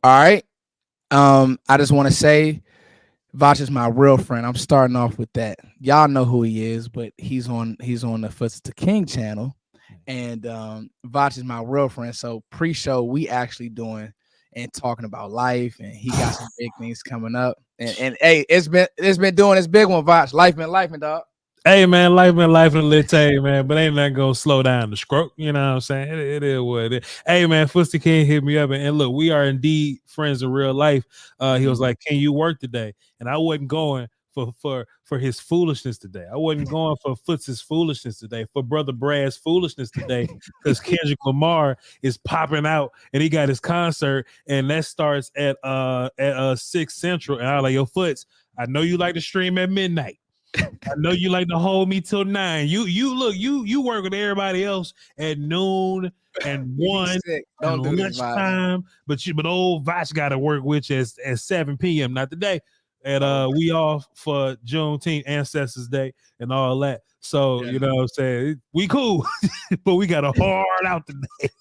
All right. I just want to say Voch is my real friend. I'm starting off with that. Y'all know who he is, but he's on the Foots to King channel. And Voch is my real friend. So pre-show, we actually doing and talking about life, and he got some big things coming up. And hey, it's been doing this big one, Voch. Life been life, dog. Hey man, life been life in a little man, but ain't nothing gonna slow down the stroke. You know what I'm saying? It is what it is. Hey man, Fusty King hit me up and look, we are indeed friends in real life. He was like, "Can you work today?" And I wasn't going for his foolishness today. I wasn't going for Foots's foolishness today, for Brother Brad's foolishness today, because Kendrick Lamar is popping out and he got his concert, and that starts at 6 Central. And I was like, "Yo, Foots, I know you like to stream at midnight. I know you like to hold me till 9. You work with everybody else at noon and 1 Don't and do this, Voch. lunchtime, but old Voch got to work with you at 7 p.m. Not today. And we off for Juneteenth, Ancestors Day, and all that. So you know what I'm saying? We cool, but we got a hard out today.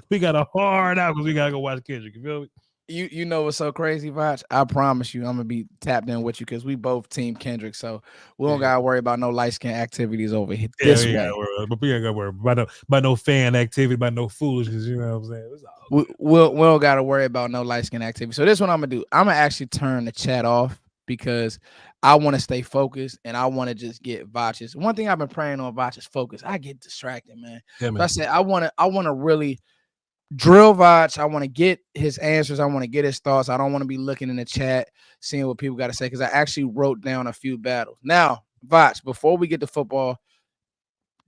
We got a hard out because we gotta go watch Kendrick. You feel me? You know what's so crazy, Voch? I promise you, I'm gonna be tapped in with you because we both team Kendrick, so we don't gotta worry about no light skin activities over here. This way, but we ain't gotta worry about no fan activity, about no foolishness. You know what I'm saying? It's all we don't gotta worry about no light skin activity. So this is what I'm gonna do. I'm gonna actually turn the chat off because I want to stay focused and I want to just get Voch's. One thing I've been praying on Voch's focus. I get distracted, man. Yeah, man. But I said I want to really drill Voch. I want to get his answers. I want to get his thoughts. I don't want to be looking in the chat, seeing what people got to say, because I actually wrote down a few battles. Now, Voch, before we get to football,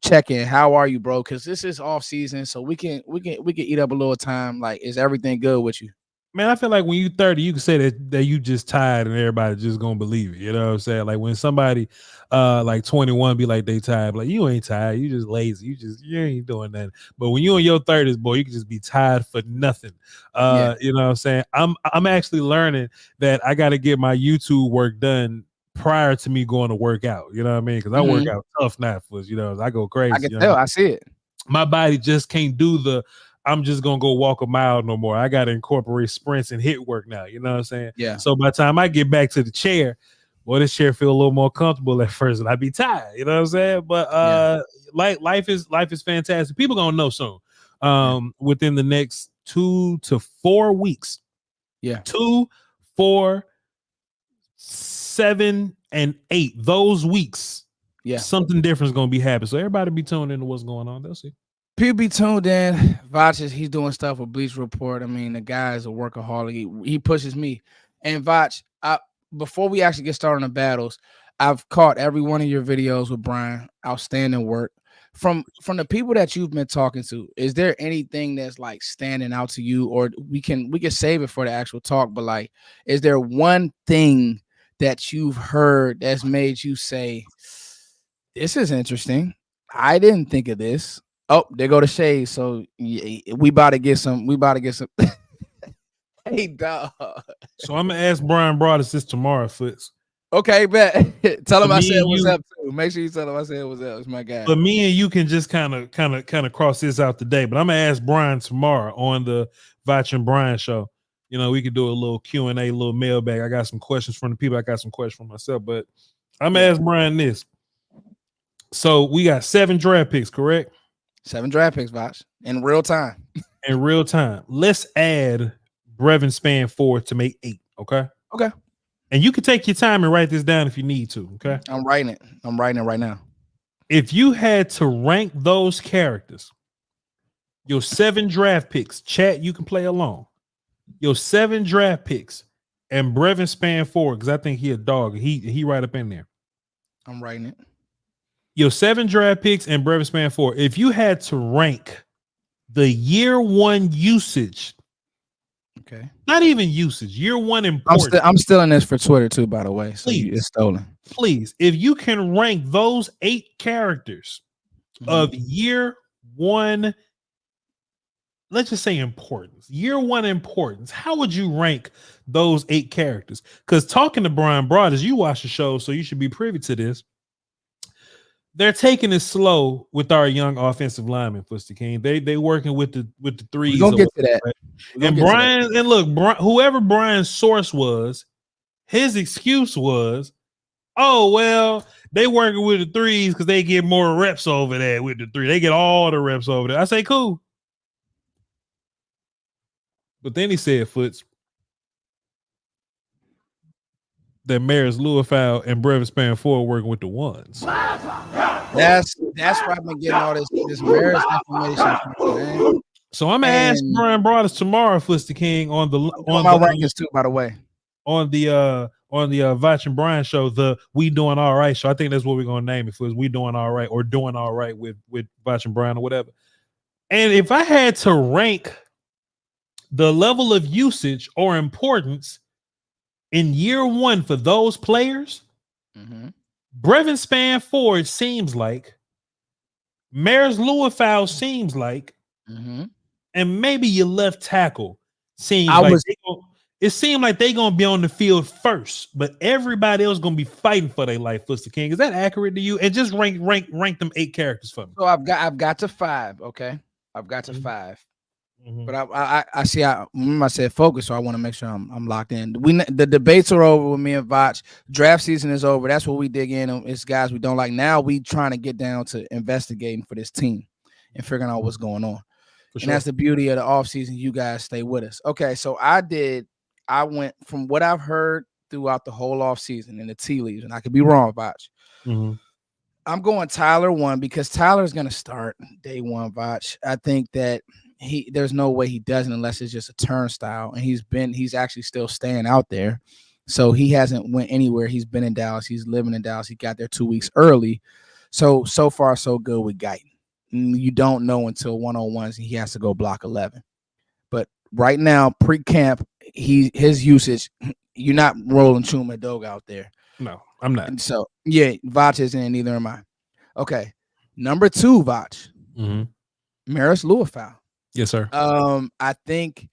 check in. How are you, bro? Because this is off season, so we can eat up a little time. Like, is everything good with you? Man, I feel like when you 30, you can say that you just tired and everybody just gonna believe it. You know what I'm saying? Like when somebody like 21 be like they tired, like you ain't tired, you just lazy, you ain't doing nothing. But when you in your 30s, boy, you can just be tired for nothing. You know what I'm saying? I'm actually learning that I gotta get my YouTube work done prior to me going to work out. You know what I mean? Because I work out tough now for you know, I go crazy. I can tell, I see it. My body just can't do I'm just gonna go walk a mile no more. I gotta incorporate sprints and hit work now. You know what I'm saying? Yeah. So by the time I get back to the chair, well, this chair feel a little more comfortable at first, and I be tired. You know what I'm saying? But life is fantastic. People gonna know soon. Within the next 2 to 4 weeks. Yeah. 2, 4, 7, and 8. Those weeks. Yeah. Something different is gonna be happening. So everybody be tuned into what's going on. They'll see. People be tuned in. Voch he's doing stuff with Bleach Report. I mean, the guy is a workaholic. He pushes me. And Voch, before we actually get started on the battles, I've caught every one of your videos with Brian. Outstanding work. From the people that you've been talking to, is there anything that's like standing out to you? Or we can save it for the actual talk, but like, is there one thing that you've heard that's made you say, this is interesting? I didn't think of this. Oh, there go the shade. So we about to get some. Hey, dog. So I'm gonna ask Brian Broadus this tomorrow, Foots. Okay, bet. Tell him I said what's up too. Make sure you tell him I said what's up. It's my guy. But me and you can just kind of cross this out today. But I'm gonna ask Brian tomorrow on the Voch and Brian show. You know, we could do a little Q&A, a little mailbag. I got some questions from the people. I got some questions from myself. But I'm gonna ask Brian this. So we got 7 draft picks, correct? 7 draft picks, Voch, in real time. In real time. Let's add Brevin Spann-Ford to make 8. Okay. Okay. And you can take your time and write this down if you need to. Okay. I'm writing it right now. If you had to rank those characters, your 7 draft picks, chat, you can play along. Your 7 draft picks and Brevin Spann-Ford, because I think he a dog. He right up in there. I'm writing it. Your 7 draft picks and Brevin Spann-Ford. If you had to rank the year 1 usage, okay, not even usage, year 1 important. I'm still in this for Twitter too, by the way. So it's stolen. Please, if you can rank those 8 characters of year 1, let's just say importance, year 1 importance, how would you rank those 8 characters? Because talking to Brian Broadus, you watch the show, so you should be privy to this. they're taking it slow with our young offensive linemen, Fuster King. They working with the We're threes gonna or get to whatever, that. right? We're gonna And get to that. Brian, and look, whoever Brian's source was, his excuse was, oh well, they working with the threes because they get more reps over there with the three. They get all the reps over there. I say cool. But then he said, Foots, that Maris Louisville and Brevin Span Ford working with the ones. That's where I've been getting all this marriage information from, man. So I'm gonna ask And Brian Broadus tomorrow, Fuster King, on the I'm doing my rankings too, by the way. on the Voch and Brian show, the We Doing All Right show. I think that's what we're gonna name it for, is We Doing All Right, or Doing All Right with Voch and Brian or whatever. And if I had to rank the level of usage or importance in year one for those players, Brevin Span Ford seems like, Maris Louisville seems like, and maybe your left tackle seems it seemed like they gonna be on the field first, but everybody else gonna be fighting for their life. Fuster King, is that accurate to you? And just rank them 8 characters for me. So I've got to 5. Okay, I've got to 5. But I see. I remember I said focus, so I want to make sure I'm locked in. The debates are over with me and Voch. Draft season is over. That's what we dig in. It's guys we don't like. Now we trying to get down to investigating for this team and figuring out what's going on. And that's the beauty of the offseason. You guys stay with us. Okay, so I went from what I've heard throughout the whole offseason in the tea leaves, and I could be wrong, Voch. I'm going Tyler 1 because Tyler's going to start day 1, Voch. I think that there's no way he doesn't unless it's just a turnstile, and he's actually still staying out there. So he hasn't went anywhere. He's been in Dallas. He's living in Dallas. He got there 2 weeks early. So far, so good with Guyton. You don't know until 1-on-1s, and he has to go block 11. But right now, pre-camp, his usage, you're not rolling Chuma Dog out there. No, I'm not. And so, yeah, Voch isn't, and neither am I. Okay. Number 2, Voch. Maris Louisville. Yes, sir. I think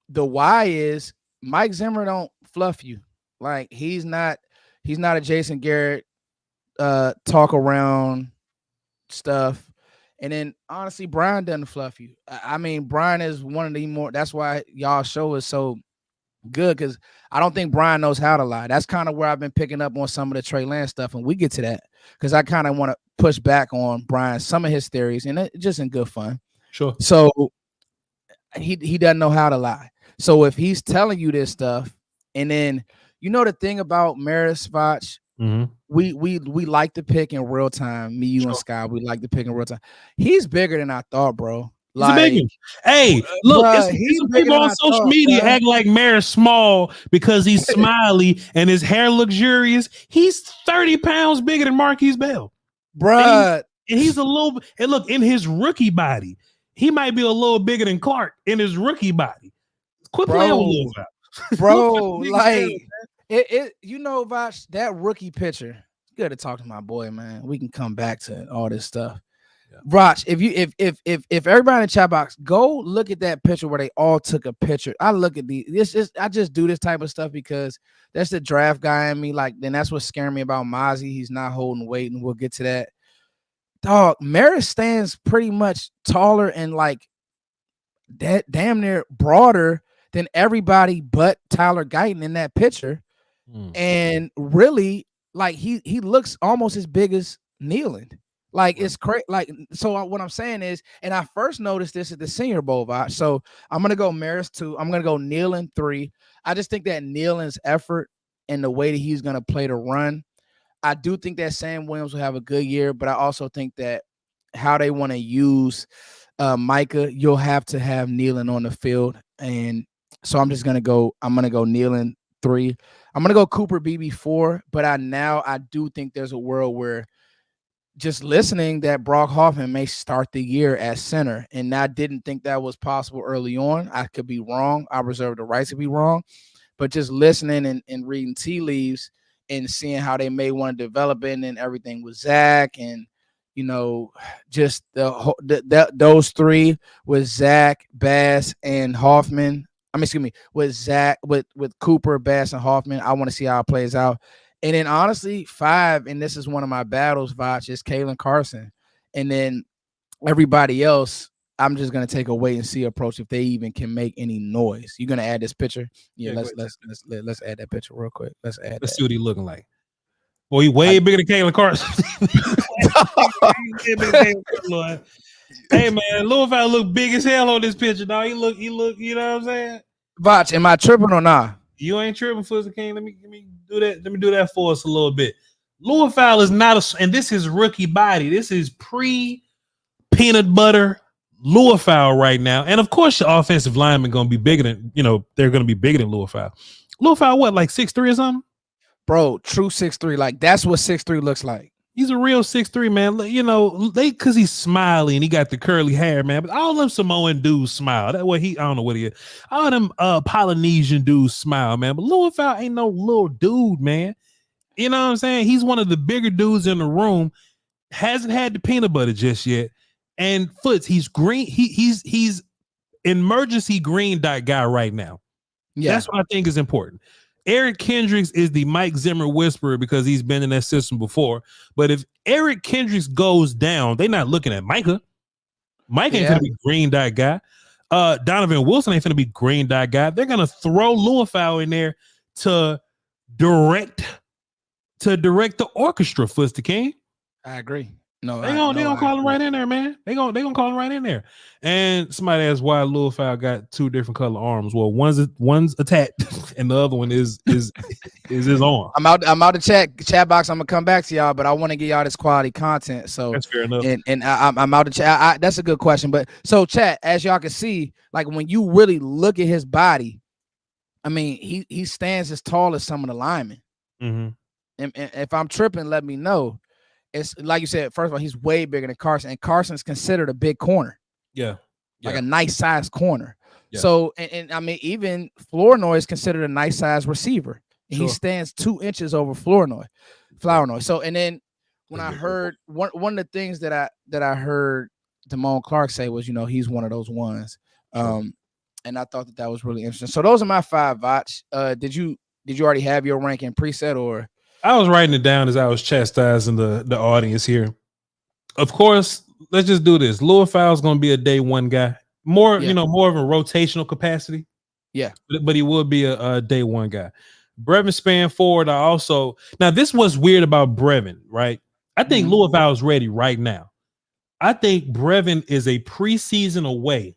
the why is Mike Zimmer don't fluff you. Like he's not a Jason Garrett talk around stuff. And then honestly, Brian doesn't fluff you. I mean, Brian is one of the more, that's why y'all show is so good, because I don't think Brian knows how to lie. That's kind of where I've been picking up on some of the Trey Lance stuff, and we get to that because I kind of want to push back on Brian, some of his theories, and it's just in good fun. Sure. So he doesn't know how to lie. So if he's telling you this stuff, and then the thing about Maris Voch, we like to pick in real time. Me, you, and Sky, we like to pick in real time. He's bigger than I thought, bro. Like, hey, look, it's people on social media act like Maris small because he's smiley and his hair luxurious. He's 30 pounds bigger than Marquise Bell, bruh. And he's a little. And look, in his rookie body, he might be a little bigger than Clark in his rookie body. Quit playing with Lil bro. Like it, Voch, that rookie picture. Good to talk to my boy, man. We can come back to all this stuff. Voch, if everybody in the chat box, go look at that picture where they all took a picture. I look at I just do this type of stuff because that's the draft guy in me. Like, then that's what's scaring me about Mazi. He's not holding weight, and we'll get to that. Dog, Maris stands pretty much taller and like that, damn near broader than everybody but Tyler Guyton in that picture. And really, like he looks almost as big as Nealand. Like it's crazy. Like, so what I'm saying is, and I first noticed this at the Senior Bowl, Voch. So I'm gonna go Maris 2. I'm gonna go Nealand 3. I just think that Nealand's effort and the way that he's gonna play the run, I do think that Sam Williams will have a good year, but I also think that how they want to use Micah, you'll have to have Nealand on the field, and so I'm gonna go Nealand 3. I'm gonna go Cooper Beebe 4, but I do think there's a world where, just listening, that Brock Hoffman may start the year at center, and I didn't think that was possible early on. I could be wrong. I reserve the right to be wrong, but just listening and reading tea leaves and seeing how they may want to develop it, and everything with Zach, and just those 3 with Zach, Bass, and Hoffman. With Zach, with Cooper, Bass, and Hoffman. I want to see how it plays out. And then honestly, 5, and this is one of my battles, Voch, is Kalen Carson. And then everybody else, I'm just gonna take a wait and see approach if they even can make any noise. You're gonna add this picture? Yeah, let's add that picture real quick. Let's see what he looking like. Boy, he way bigger than Kalen Carson. Hey man, Louisville look big as hell on this picture, dog. He look, you know what I'm saying? Voch, am I tripping or not? You ain't tripping, Fuzzy King. Let me do that. Let me do that for us a little bit. Louisville is not and this is rookie body. This is pre-peanut butter Louisville right now. And of course, your offensive linemen gonna be bigger than, they're gonna be bigger than Louisville. Louisville, what, like 6'3" or something? Bro, true 6'3". Like that's what 6'3" looks like. He's a real 6'3", man. Because he's smiley and he got the curly hair, man. But all them Samoan dudes smile. That way I don't know what he is. All them Polynesian dudes smile, man. But Louisville ain't no little dude, man. You know what I'm saying? He's one of the bigger dudes in the room. Hasn't had the peanut butter just yet. And Foots, he's green. He's emergency green dot guy right now. Yeah, that's what I think is important. Eric Kendricks is the Mike Zimmer whisperer because he's been in that system before. But if Eric Kendricks goes down, they're not looking at Micah. Mike ain't gonna be green dot guy. Donovan Wilson ain't gonna be green dot guy. They're gonna throw Louisville in there to direct the orchestra, Fuster King. I agree. No, they gonna call him right in there, man. They gonna call him right in there. And somebody asked why Louisville got 2 different color arms. Well, one's attacked, and the other one is his arm. I'm out the chat box. I'm gonna come back to y'all, but I want to get y'all this quality content. So that's fair enough. And I'm out the chat. That's a good question. But so chat, as y'all can see, like when you really look at his body, I mean, he stands as tall as some of the linemen. Mm-hmm. And if I'm tripping, let me know. It's like you said, first of all, he's way bigger than Carson, and Carson's considered a big corner. Yeah. Like a nice sized corner. Yeah. So, and I mean, even Flournoy is considered a nice sized receiver. Sure. He stands 2 inches over Flournoy. So, and then when I heard one of the things that I heard Damone Clark say was, he's one of those ones. And I thought that was really interesting. So those are my 5, Voch. Did you already have your ranking preset, or? I was writing it down as I was chastising the audience here. Of course, let's just do this. Louisville's going to be a day 1 guy. More of a rotational capacity. Yeah. But he will be a day 1 guy. Brevin Span forward. Now this was weird about Brevin, right? I think Louisville's ready right now. I think Brevin is a preseason away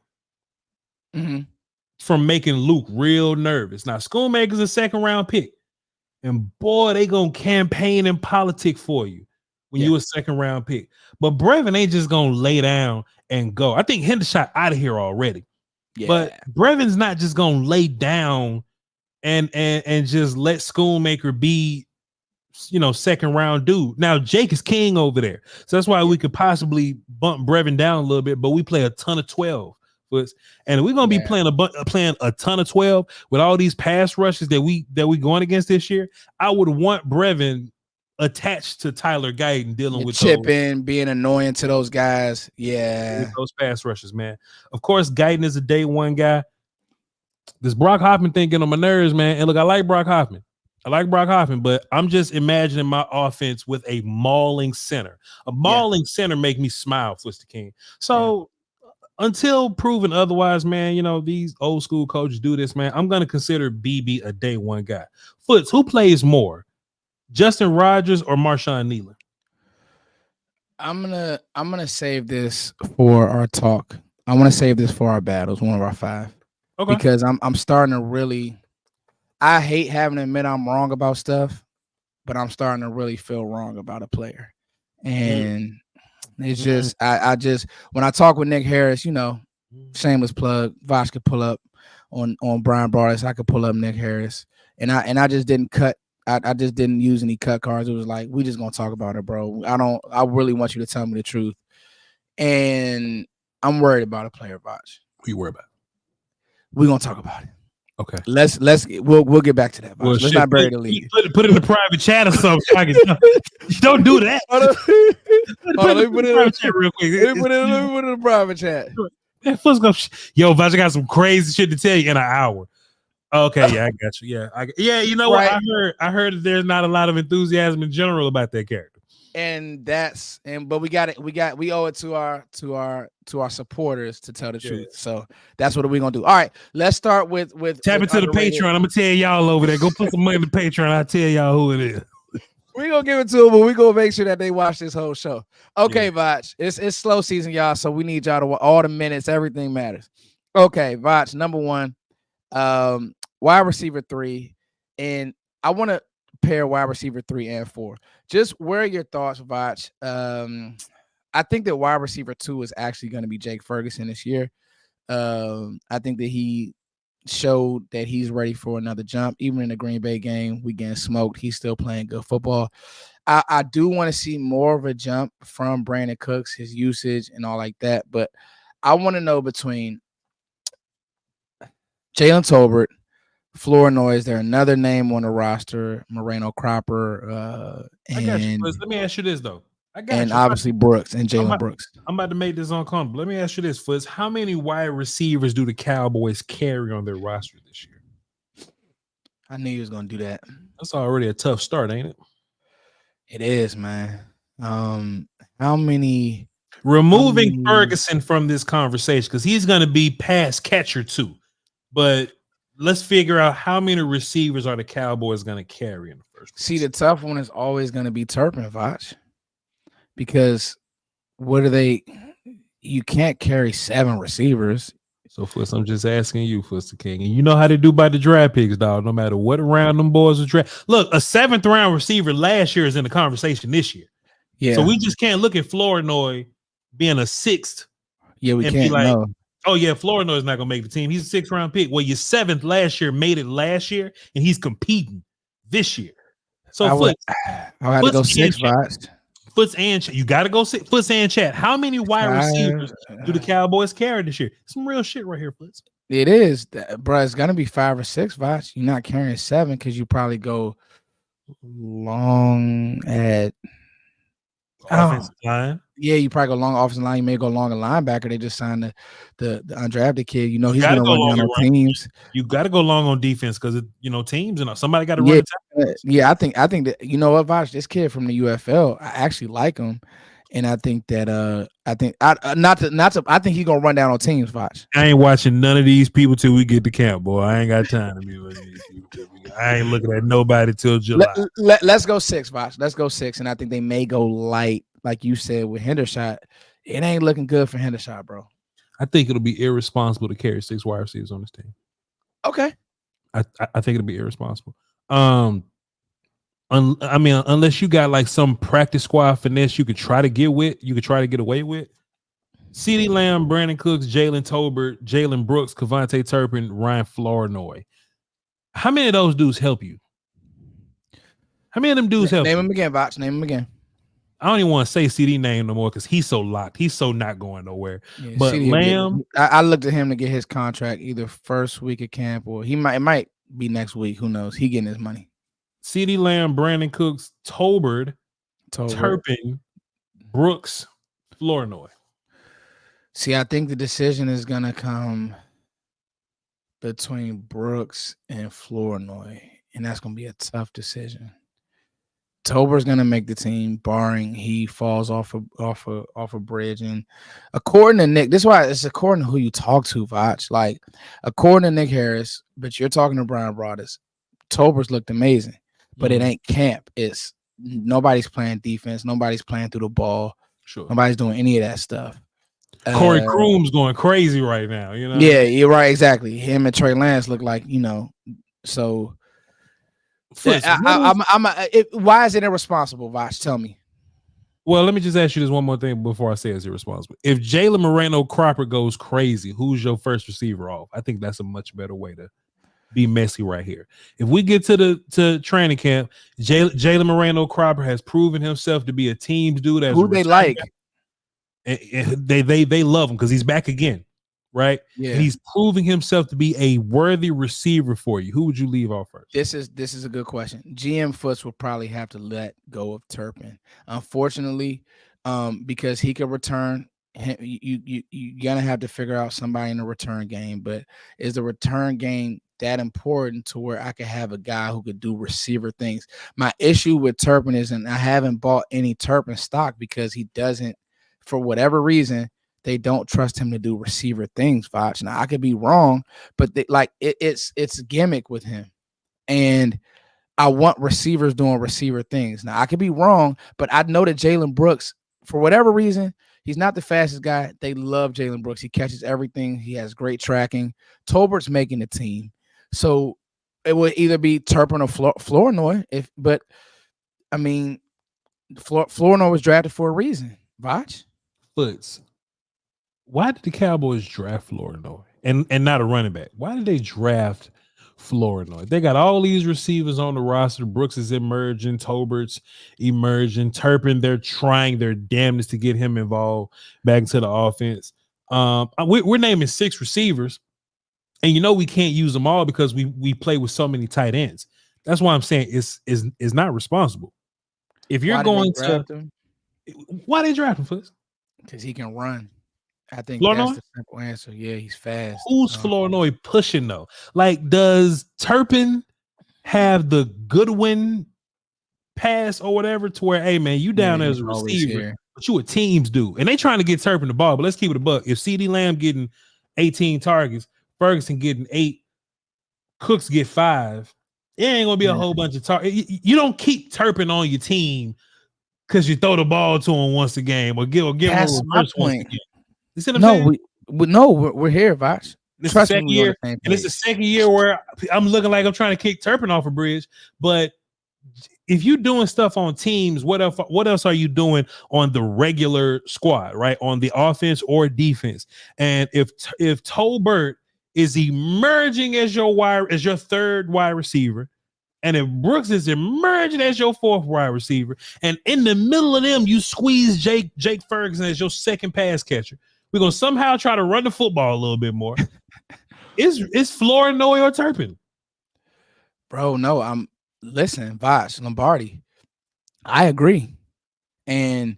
from making Luke real nervous. Now, Schoonmaker's a 2nd round pick. And boy, they gonna campaign and politic for you when you a 2nd round pick. But Brevin ain't just gonna lay down and go. I think Hendershot out of here already. Yeah. But Brevin's not just gonna lay down and just let Schoonmaker be, 2nd round dude. Now Jake is king over there, so that's why we could possibly bump Brevin down a little bit. But we play a ton of 12. And we're gonna be playing a ton of 12 with all these pass rushes that we going against this year. I would want Brevin attached to Tyler Guyton dealing with chipping, being annoying to those guys. Yeah, with those pass rushes, man. Of course, Guyton is a day 1 guy. This Brock Hoffman thing getting on my nerves, man. And look, I like Brock Hoffman, but I'm just imagining my offense with a mauling center. A mauling center make me smile, Twister King. So. Until proven otherwise, man, these old school coaches do this, man. I'm gonna consider BB a day 1 guy. Foots, who plays more, Justin Rogers or Marshawn Nealon? I'm gonna save this for our talk. I want to save this for our battles, one of our 5. Okay. Because I'm starting to really. I hate having to admit I'm wrong about stuff, but I'm starting to really feel wrong about a player, and. It's just I just when I talk with Nick Harris, shameless plug, Voch could pull up on Brian Broadus. I could pull up Nick Harris, and I just didn't cut. I just didn't use any cut cards. It was like, we just gonna talk about it, bro. I really want you to tell me the truth, and I'm worried about a player, Voch. What you worried about? We're gonna talk about it. Okay. We'll get back to that. Well, let's not bury the lead. Put it in the private chat or something. Don't do that. Let me put it in the chat real quick. Let me put it in the private chat. Yo, Voch, I got some crazy shit to tell you in an hour. Okay, yeah, I got you. Yeah, you know what? Right. I heard that there's not a lot of enthusiasm in general about that character. And but we got it. We owe it to our supporters to tell the Yeah. truth. So that's what we're gonna do. All right, let's start with Tap into the underrated. Patreon. I'm gonna tell y'all over there. Go put some money in the Patreon. I'll tell y'all who it is. We're gonna give it to them, but we're gonna make sure that they watch this whole show. Okay, Yeah. Voch. It's slow season, y'all. So we need y'all to all the minutes, everything matters. Okay, Voch, number one, wide receiver 3. And I want to pair wide receiver 3 and 4. Just where are your thoughts, Voch? I think that wide receiver 2 is actually going to be Jake Ferguson this year. I think that he showed that he's ready for another jump. Even in the Green Bay game, we getting smoked. He's still playing good football. I do want to see more of a jump from Brandon Cooks, his usage and all like that. But I want to know between Jalen Tolbert, Flournoy, is there another name on the roster? Moreno Cropper, I got you. and Let me ask you this though. I got and you. obviously Brooks and Jalen Brooks. I'm about to make this uncomfortable. Let me ask you this, Foots. How many wide receivers do the Cowboys carry on their roster this year? I knew you was gonna do that. That's already a tough start, ain't it? It is, man. How many? Removing Ferguson from this conversation because he's going to be pass catcher too. But let's figure out how many receivers are the Cowboys going to carry in the first place. See, the tough one is always going to be Turpin, Voch, because what are they? You can't carry 7 receivers. So, Fuss, I'm just asking you, Fuss King, and you know how they do by the draft picks, dog. No matter what round them boys are draft. Look, a 7th round receiver last year is in the conversation this year. Yeah. So we just can't look at Flournoy being a 6th. Yeah, we and can't. Be like, no. Oh yeah, Flournoy is not gonna make the team. He's a 6th round pick. Well, your 7th last year made it last year, and he's competing this year. So I had to go 6, Voch. Foots and you got to go sit. Foots and chat. How many wide receivers do the Cowboys carry this year? Some real shit right here, Foots. It is, bro. It's gonna be 5 or 6, Voch. You're not carrying 7 because you probably go long at offensive line. Yeah, you probably go long offensive line. You may go long a linebacker. They just signed the undrafted kid. You know, he's gonna run down on teams. You got to go long on defense because teams and somebody got to run. Yeah, I think that you know what, Voch, this kid from the UFL, I actually like him, and I think that I think he's gonna run down on teams, Voch. I ain't watching none of these people till we get to camp, boy. I ain't got time to be with these people. I ain't looking at nobody till July. Let's go 6, Voch. Let's go 6, and I think they may go light, like you said with Hendershot. It ain't looking good for Hendershot, bro. I think it'll be irresponsible to carry 6 wide receivers on this team. Okay. I think it'll be irresponsible. I mean, unless you got like some practice squad finesse you could try to get away with. CeeDee Lamb, Brandon Cooks, Jalen Tolbert, Jalen Brooks, Kevontae Turpin, Ryan Flournoy. How many of those dudes help you? How many of them dudes help you? Name them again, Voch. Name them again. I don't even want to say CD name no more because he's so locked. He's so not going nowhere. Yeah, but CD Lamb, I looked at him to get his contract either first week of camp or it might be next week. Who knows? He getting his money. CeeDee Lamb, Brandon Cooks, Tolbert, Turpin, Brooks, Flournoy. See, I think the decision is gonna come between Brooks and Flournoy, and that's gonna be a tough decision. Tolbert's gonna make the team, barring he falls off a bridge. And according to Nick, this is why it's according to who you talk to, Voch. Like according to Nick Harris, but you're talking to Brian Broaddus. Tolbert's looked amazing, but it ain't camp. It's nobody's playing defense, nobody's playing through the ball, nobody's doing any of that stuff. Corey Kroom's going crazy right now, you know. Yeah, you're right, exactly. Him and Trey Lance look like, so. Why is it irresponsible, Voch? Tell me. Well, let me just ask you this one more thing before I say it's irresponsible. If Jalen Moreno Cropper goes crazy, who's your first receiver off? I think that's a much better way to be messy right here. If we get to training camp, Jalen Moreno Cropper has proven himself to be a team's dude. Who they like? And they love him because he's back again, right? Yeah, and he's proving himself to be a worthy receiver for you. Who would you leave off first? This is a good question. GM Foots will probably have to let go of Turpin, unfortunately, because he could return. You're gonna have to figure out somebody in the return game. But is the return game that important to where I could have a guy who could do receiver things. My issue with Turpin is, and I haven't bought any Turpin stock because he doesn't, for whatever reason, they don't trust him to do receiver things, Voch. Now I could be wrong, but it's a gimmick with him. And I want receivers doing receiver things. Now I could be wrong, but I know that Jalen Brooks, for whatever reason, he's not the fastest guy. They love Jalen Brooks. He catches everything. He has great tracking. Tolbert's making the team, so it would either be Turpin or Flournoy. But I mean, Flournoy was drafted for a reason. Voch? Foots. Why did the Cowboys draft Flournoy and not a running back? Why did they draft Flournoy? They got all these receivers on the roster. Brooks is emerging, Tolbert's emerging, Turpin. They're trying their damnedest to get him involved back into the offense. We're naming 6 receivers, and we can't use them all because we play with so many tight ends. That's why I'm saying it's not responsible. If you're going to him? Why they draft him, Foots? Because he can run. I think Flournoy? That's the simple answer. Yeah, he's fast. Who's Flournoy pushing though? Like, does Turpin have the Goodwin pass or whatever to where, hey man, you down as a receiver, but you a teams do, and they trying to get Turpin the ball. But let's keep it a buck. If CeeDee Lamb getting 18 targets, Ferguson getting 8, Cooks get 5, it ain't gonna be a whole bunch of targets. You don't keep Turpin on your team because you throw the ball to him once a game or give him a reverse once a game. You see what I'm saying? We're here, Voch. This is the second year, and it's the second year where I'm looking like I'm trying to kick Turpin off a bridge. But if you're doing stuff on teams, what else are you doing on the regular squad, right? On the offense or defense? And if Tolbert is emerging as your third wide receiver, and if Brooks is emerging as your 4th wide receiver, and in the middle of them you squeeze Jake Ferguson as your second pass catcher, we're gonna somehow try to run the football a little bit more. Is Flournoy or Turpin? Bro, no, listen, Voch, Lombardi. I agree. And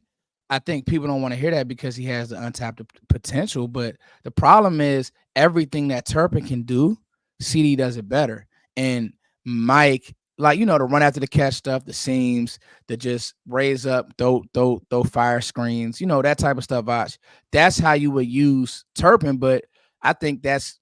I think people don't want to hear that because he has the untapped potential. But the problem is everything that Turpin can do, CD does it better. And Mike, like, the run after the catch stuff, the seams, the just raise up, throw fire screens, that type of stuff, Voch. That's how you would use Turpin. But I think that's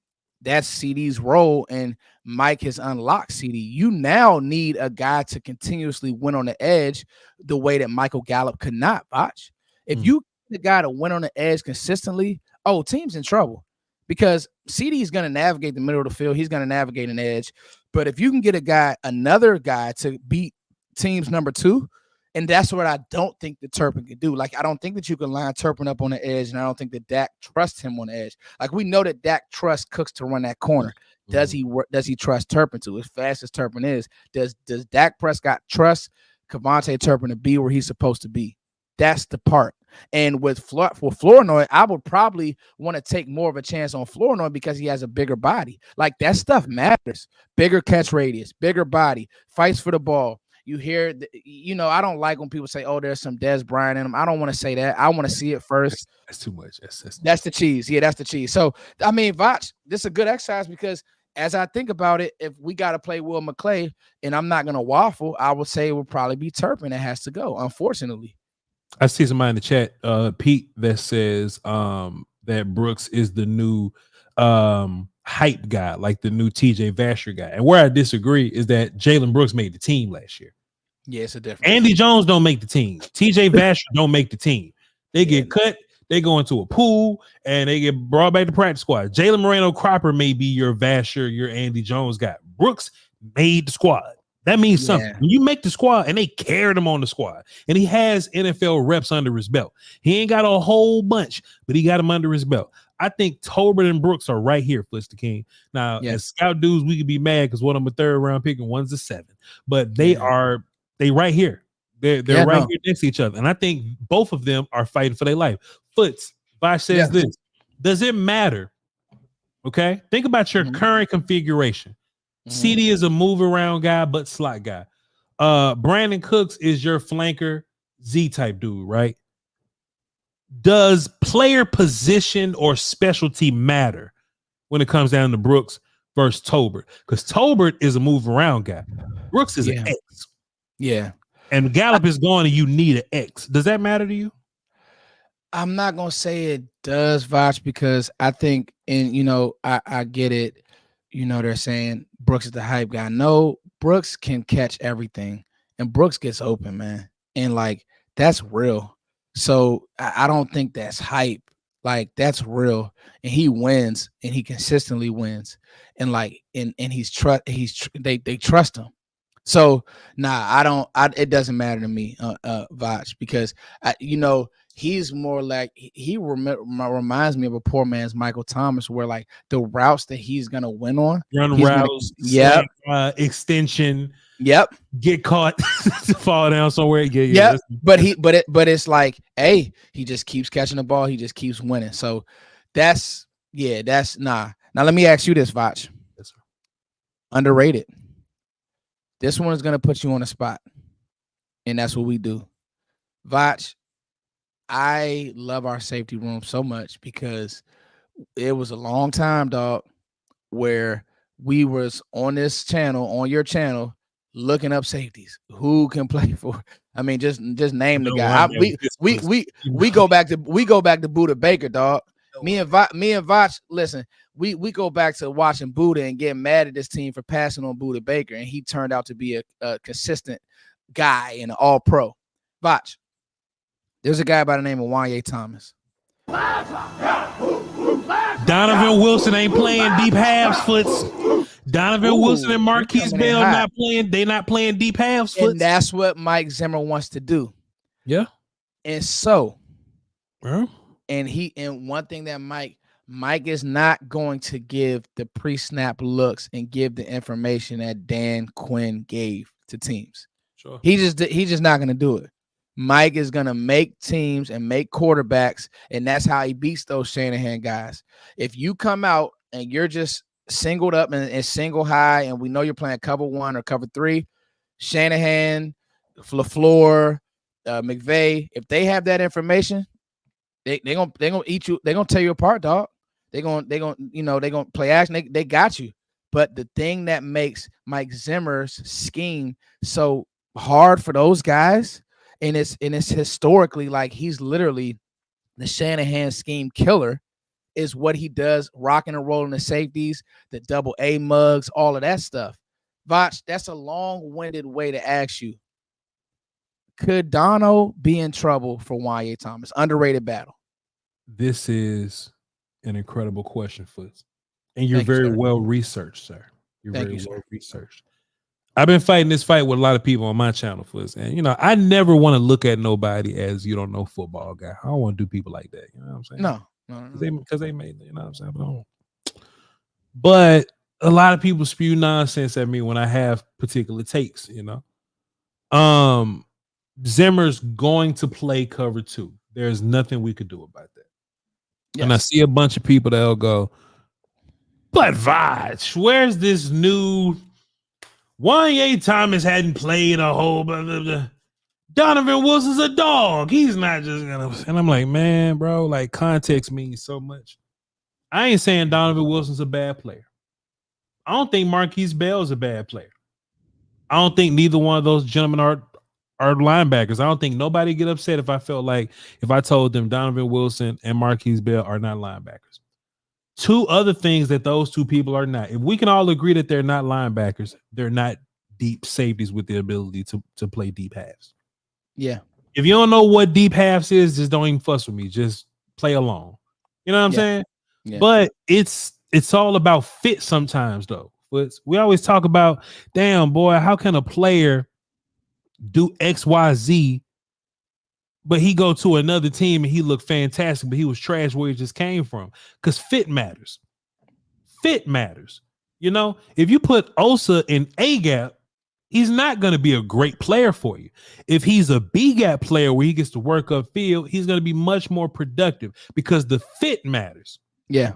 CD's role, and Mike has unlocked CD. You now need a guy to continuously win on the edge the way that Michael Gallup could not, Voch. If you get a guy to win on the edge consistently, team's in trouble because CD is going to navigate the middle of the field. He's going to navigate an edge. But if you can get another guy to beat team's number 2, and that's what I don't think that Turpin can do. Like, I don't think that you can line Turpin up on the edge, and I don't think that Dak trusts him on the edge. Like, we know that Dak trusts Cooks to run that corner. Does he trust Turpin to? As fast as Turpin is, does Dak Prescott trust Kevontae Turpin to be where he's supposed to be? That's the part. And with Flournoy, I would probably want to take more of a chance on Flournoy because he has a bigger body. Like, that stuff matters. Bigger catch radius, bigger body, fights for the ball. You hear, I don't like when people say, there's some Dez Bryant in him. I don't want to say that. I want to see it first. That's too much. That's the cheese. Yeah, that's the cheese. So, I mean, Voch, this is a good exercise because as I think about it, if we got to play Will McClay and I'm not going to waffle, I would say it would probably be Turpin that has to go, unfortunately. I see somebody in the chat, Pete, that says that Brooks is the new hype guy, like the new TJ Vasher guy. And where I disagree is that Jalen Brooks made the team last year. Yeah, it's a difference. Andy Jones don't make the team. TJ Vasher don't make the team. They get cut, they go into a pool, and they get brought back to practice squad. Jalen Moreno Cropper may be your Vasher, your Andy Jones guy. Brooks made the squad. That means something. When you make the squad, and they carried him on the squad, and he has NFL reps under his belt. He ain't got a whole bunch, but he got him under his belt. I think Tolbert and Brooks are right here, Flister King. Now, as scout dudes, we could be mad because one of them a 3rd round pick and one's a 7. But they right here. They're right here next to each other. And I think both of them are fighting for their life. Foots, Voch says this. Does it matter? Okay. Think about your current configuration. CD is a move around guy, but slot guy. Brandon Cooks is your flanker Z type dude, right? Does player position or specialty matter when it comes down to Brooks versus Tolbert, because Tolbert is a move around guy. Brooks is an X. Yeah. And Gallup is going and you need an X. Does that matter to you? I'm not gonna say it does, Voch, because I think, and I get it. They're saying Brooks is the hype guy. No, Brooks can catch everything, and Brooks gets open, man, and like that's real. So I don't think that's hype. Like that's real, and he wins, and he consistently wins, and they trust him. So I don't. It doesn't matter to me, Voch, because he's more like he reminds me of a poor man's Michael Thomas, where like the routes that he's gonna win on, run routes, yep, extension, yep, get caught, fall down somewhere, yep. But it's like, hey, he just keeps catching the ball, he just keeps winning. So that's nah. Now let me ask you this, Voch. Yes, sir. Underrated. This one is gonna put you on the spot, and that's what we do, Voch. I love our safety room so much because it was a long time, dog, where we was on this channel, on your channel, looking up safeties. Who can play for? I mean, just name the guy. We go back to Buda Baker, dog. Me and Voch, listen, we go back to watching Buda and getting mad at this team for passing on Buda Baker, and he turned out to be a consistent guy and an all-pro. Voch, there's a guy by the name of Wanye Thomas. Donovan Wilson ain't playing deep halves foots. Donovan Wilson and Marquise Bell not playing. They not playing deep halves foots. And that's what Mike Zimmer wants to do. Yeah. And so, and one thing that Mike is not going to give the pre-snap looks and give the information that Dan Quinn gave to teams. Sure. He's just not going to do it. Mike is going to make teams and make quarterbacks, and that's how he beats those Shanahan guys. If you come out and you're just singled up and single high, and we know you're playing cover 1 or cover 3, Shanahan, LaFleur, McVay, if they have that information, they gonna eat you. They're gonna tear you apart, dog. They're gonna play action. They got you. But the thing that makes Mike Zimmer's scheme so hard for those guys, and it's historically, like, he's literally the Shanahan scheme killer, is what he does, rocking and rolling the safeties, the double A mugs, all of that stuff. Voch, that's a long-winded way to ask you, could Dono be in trouble for Wanye Thomas? Underrated battle. This is an incredible question, Foots. And you're very well researched, sir. You're very well researched. I've been fighting this fight with a lot of people on my channel, Foots. And, I never want to look at nobody as you don't know football guy. I don't want to do people like that. You know what I'm saying? No. Because they made, you know what I'm saying? But a lot of people spew nonsense at me when I have particular takes, Zimmer's going to play cover 2. There's nothing we could do about that. Yes. And I see a bunch of people that'll go, but Voch, where's this new Wanye Thomas hadn't played a whole blah, blah, blah. Donovan Wilson's a dog. He's not just gonna. And I'm like, man, bro, like, context means so much. I ain't saying Donovan Wilson's a bad player. I don't think Marquise Bell's a bad player. I don't think neither one of those gentlemen are linebackers. I don't think nobody get upset if I told them Donovan Wilson and Marquise Bell are not linebackers. Two other things that those two people are not. If we can all agree that they're not linebackers, they're not deep safeties with the ability to play deep halves. Yeah. If you don't know what deep halves is, just don't even fuss with me. Just play along. You know what I'm saying? Yeah. But it's all about fit sometimes, though. But we always talk about, damn, boy, how can a player do X, Y, Z, but he go to another team and he looked fantastic, but he was trash where he just came from? Because fit matters. Fit matters. If you put Osa in A gap, he's not going to be a great player for you. If he's a B gap player where he gets to work upfield, he's going to be much more productive because the fit matters. Yeah.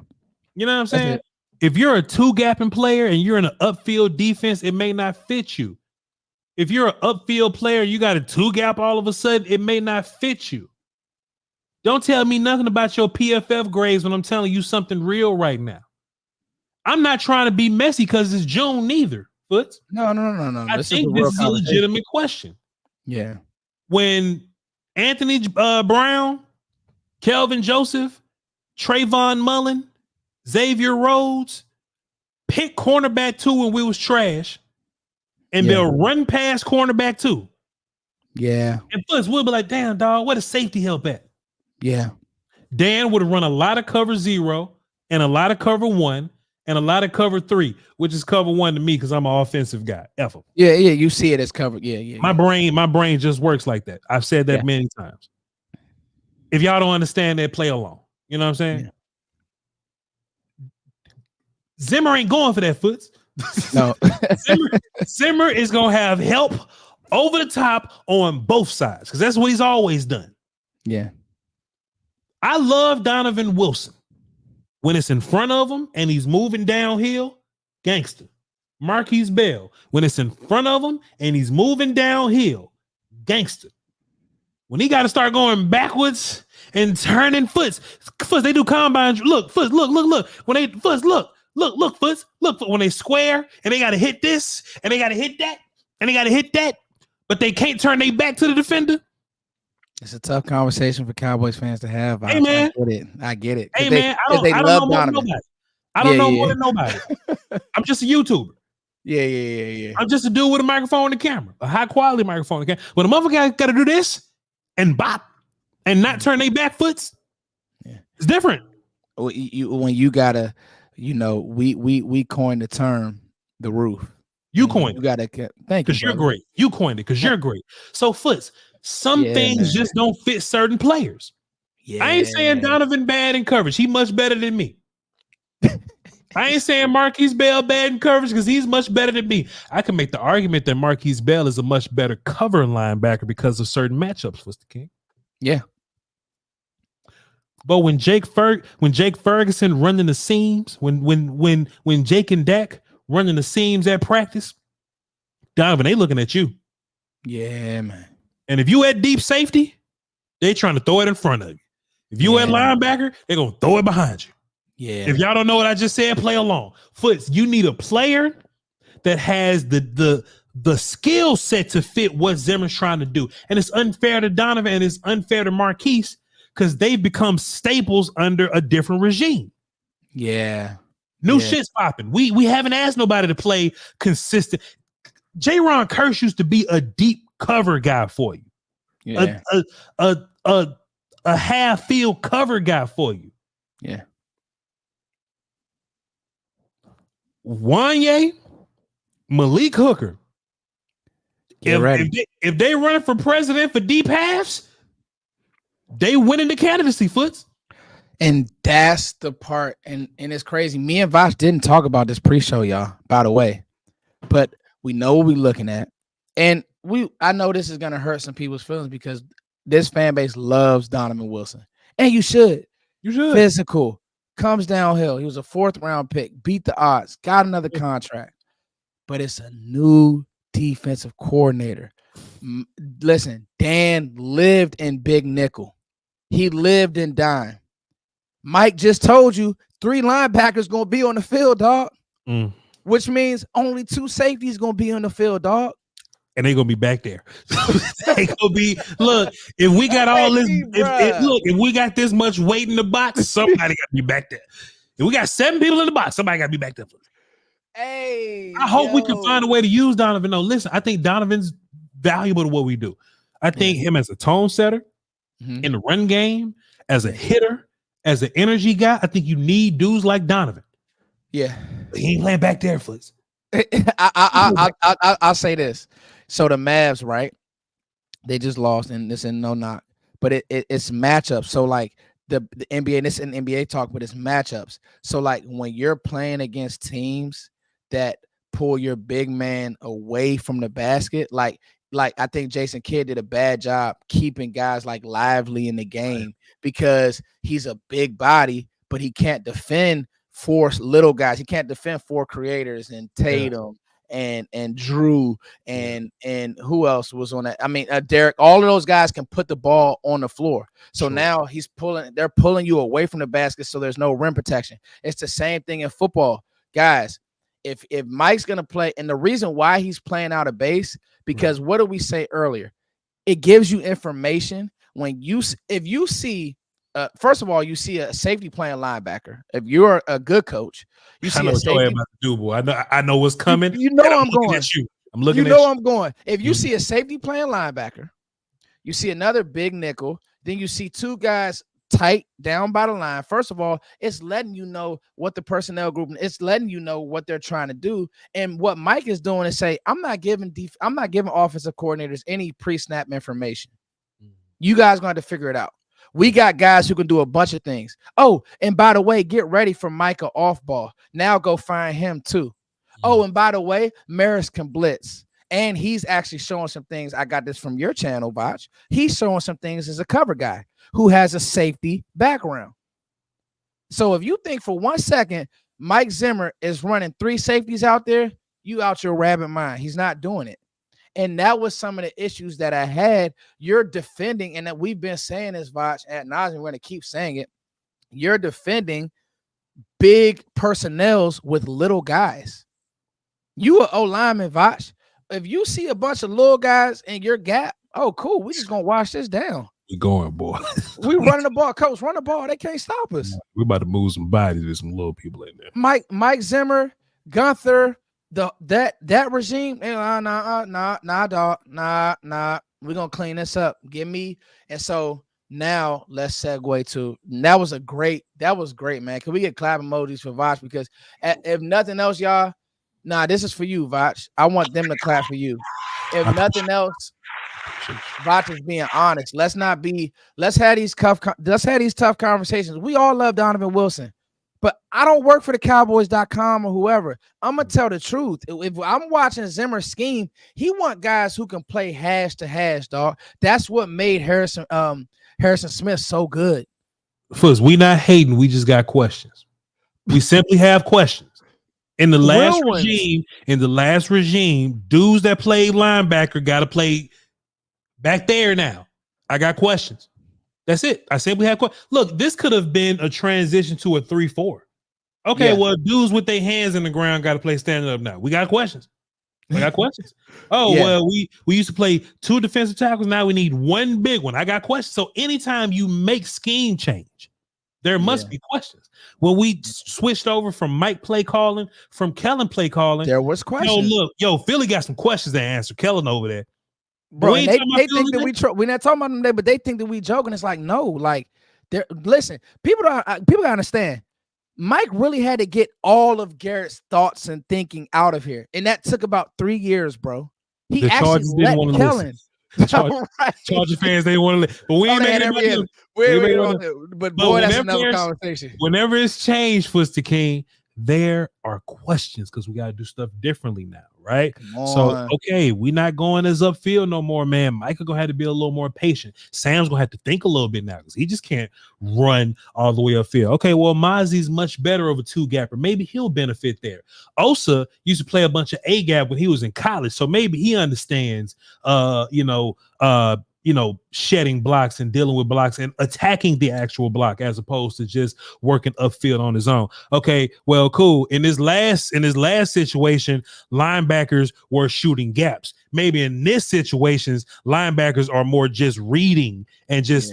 You know what I'm saying? If you're a 2-gapping player and you're in an upfield defense, it may not fit you. If you're an upfield player, you got a 2-gap all of a sudden, it may not fit you. Don't tell me nothing about your PFF grades when I'm telling you something real right now. I'm not trying to be messy because it's June neither. But No. I This is a think real this is a conversation. legitimate question. Yeah. When Anthony Brown, Kelvin Joseph, Trayvon Mullen, Xavier Rhodes pick cornerback 2 when we was trash, and they'll run past cornerback 2. Yeah. And plus, we'll be like, damn, dog, where does safety help at? Yeah. Dan would have run a lot of cover 0 and a lot of cover 1 and a lot of cover 3, which is cover 1 to me because I'm an offensive guy. F. Yeah. You see it as covered. Yeah. My brain just works like that. I've said that many times. If y'all don't understand that, play along. You know what I'm saying? Yeah. Zimmer ain't going for that, Foots. No. Zimmer is gonna have help over the top on both sides because that's what he's always done. Yeah. I love Donovan Wilson when it's in front of him and he's moving downhill, gangster. Marquise Bell when it's in front of him and he's moving downhill, gangster. When he got to start going backwards and turning Foots, they do combine. Look, Foots, look. When they Foots, look, Foots, when they square and they got to hit this and they got to hit that and they got to hit that, but they can't turn their back to the defender. It's a tough conversation for Cowboys fans to have. Hey, man. I get it. Hey, man, I don't know more than nobody. I don't know more than nobody. I'm just a YouTuber. Yeah. I'm just a dude with a microphone and a camera, a high quality microphone and camera. But a motherfucker got to do this and bop and not turn their back Foots. Yeah. It's different. When you gotta, we coined the term the roof. You coined it. You gotta thank you. Because you're great. You coined it because you're great. So Foots, some things just don't fit certain players. Yeah. I ain't saying Donovan bad in coverage. He much better than me. I ain't saying Marquise Bell bad in coverage because he's much better than me. I can make the argument that Marquise Bell is a much better cover linebacker because of certain matchups, Mr. King. Yeah. But when Jake Ferguson running the seams, when Jake and Dak running the seams at practice, Donovan, they looking at you. Yeah, man. And if you at deep safety, they trying to throw it in front of you. If you at linebacker, they're gonna throw it behind you. Yeah. If y'all don't know what I just said, play along. Foots, you need a player that has the skill set to fit what Zimmer's trying to do. And it's unfair to Donovan and it's unfair to Marquise because they've become staples under a different regime. Yeah. New shit's popping. We haven't asked nobody to play consistent. J-Ron Kearse used to be a deep cover guy for you. Yeah. A half field cover guy for you. Yeah. Wanye, Malik Hooker. If they running for president for deep halves, they winning the candidacy, Foots. And that's the part, and it's crazy. Me and Voch didn't talk about this pre-show, y'all, by the way. But we know what we're looking at. And I know this is gonna hurt some people's feelings because this fan base loves Donovan Wilson. And you should. You should. Physical. Comes downhill. He was a 4th round pick, beat the odds, got another contract. But it's a new defensive coordinator. Listen, Dan lived in big nickel. He lived in dime. Mike just told you 3 linebackers gonna be on the field, dog. Which means only 2 safeties gonna be on the field, dog. And they gonna be back there. They gonna be look. If we got all this, if we got this much weight in the box, somebody got to be back there. If we got 7 people in the box, somebody got to be back there. Hey, I hope we can find a way to use Donovan. No, listen, I think Donovan's valuable to what we do. I think him as a tone setter in the run game, as a hitter, as an energy guy. I think you need dudes like Donovan. Yeah, but he ain't playing back there, Foots. I'll say this. So the Mavs, right? They just lost, and this is no knock, but it's matchups. So like the NBA, and this is an NBA talk, but it's matchups. So like when you're playing against teams that pull your big man away from the basket, like I think Jason Kidd did a bad job keeping guys like lively in the game because he's a big body, but he can't defend 4 little guys. He can't defend 4 creators and Tatum and Drew and who else was on that? I mean, Derek. All of those guys can put the ball on the floor. So now they're pulling you away from the basket, so there's no rim protection. It's the same thing in football. guys, if Mike's gonna play, and the reason why he's playing out of base, because what did we say earlier? It gives you information when if you see. First of all, you see a safety playing linebacker. If you're a good coach, you see I know a what you're safety. about to do, boy. I know what's coming. You know I'm I'm looking going. at you. I'm looking you at know you. I'm going. If you see a safety playing linebacker, you see another big nickel, then you see two guys tight down by the line. First of all, it's letting you know what the personnel group, it's letting you know what they're trying to do. And what Mike is doing is say, I'm not giving offensive coordinators any pre-snap information. You guys gonna have to figure it out. We got guys who can do a bunch of things. Oh, and by the way, get ready for Micah off ball. Now go find him too. Oh, and by the way, Maris can blitz. And he's actually showing some things. I got this from your channel, Voch. He's showing some things as a cover guy who has a safety background. So if you think for 1 second Mike Zimmer is running 3 safeties out there, you out your rabbit mind. He's not doing it. And that was some of the issues that I had. You're defending, and that we've been saying this, Voch, at nauseam. We're going to keep saying it. You're defending big personnels with little guys. You are O-lineman, Voch. If you see a bunch of little guys in your gap, oh, cool. We're just going to wash this down. We're going, boy. We running the ball. Coach, run the ball. They can't stop us. We're about to move some bodies with some little people in there. Mike Zimmer, Gunther, that regime, nah, dog, nah. We're gonna clean this up. Give me. And so now let's segue to that was great, man. Can we get clap emojis for Voch? Because if nothing else, y'all, this is for you, Voch. I want them to clap for you. If nothing else, Voch is being honest. Let's have these tough conversations. We all love Donovan Wilson. But I don't work for the Cowboys.com or whoever. I'm going to tell the truth. If I'm watching Zimmer's scheme, he want guys who can play hash to hash, dog. That's what made Harrison Smith so good. First, we not hating. We just got questions. We simply have questions. In the last regime, dudes that played linebacker got to play back there now. I got questions. That's it. I said we have questions. Look, this could have been a transition to a 3-4. Okay, well, dudes with their hands in the ground got to play standing up now. We got questions. Well, we used to play 2 defensive tackles. Now we need 1 big one. I got questions. So anytime you make scheme change, there must be questions. When we switched over from Mike play calling, from Kellen play calling, there was questions. Philly got some questions to answer. Kellen over there. Bro, they think that we're not talking about them today, but they think that we joking. It's like, no, like, listen, people gotta understand. Mike really had to get all of Garrett's thoughts and thinking out of here, and that took about 3 years, bro. He actually let Kellen. Charger fans, they want to listen, but we ain't making it. But boy, that's another conversation. Whenever it's changed, Fuster King, there are questions because we got to do stuff differently now, right? So, okay, we're not going as upfield no more, man. Michael gonna have to be a little more patient. Sam's gonna have to think a little bit now because he just can't run all the way upfield. Okay, well, Mazi's much better of a 2-gapper. Maybe he'll benefit there. Osa used to play a bunch of A-gap when he was in college, so maybe he understands, shedding blocks and dealing with blocks and attacking the actual block as opposed to just working upfield on his own. Okay, well, cool. In this last situation, linebackers were shooting gaps. Maybe in this situations, linebackers are more just reading and just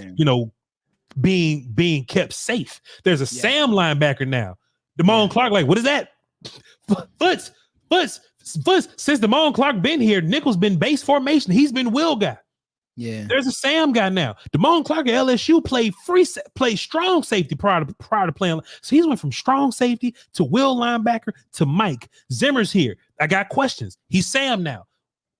being kept safe. There's a Sam linebacker now. Damone Clark, like, what is that? Foots. Since Damone Clark been here, Nickel's been base formation. He's been will guy. Yeah, there's a Sam guy now. Damone Clark at LSU played strong safety prior to playing. So he's went from strong safety to will linebacker to Mike. Zimmer's here. I got questions. He's Sam now.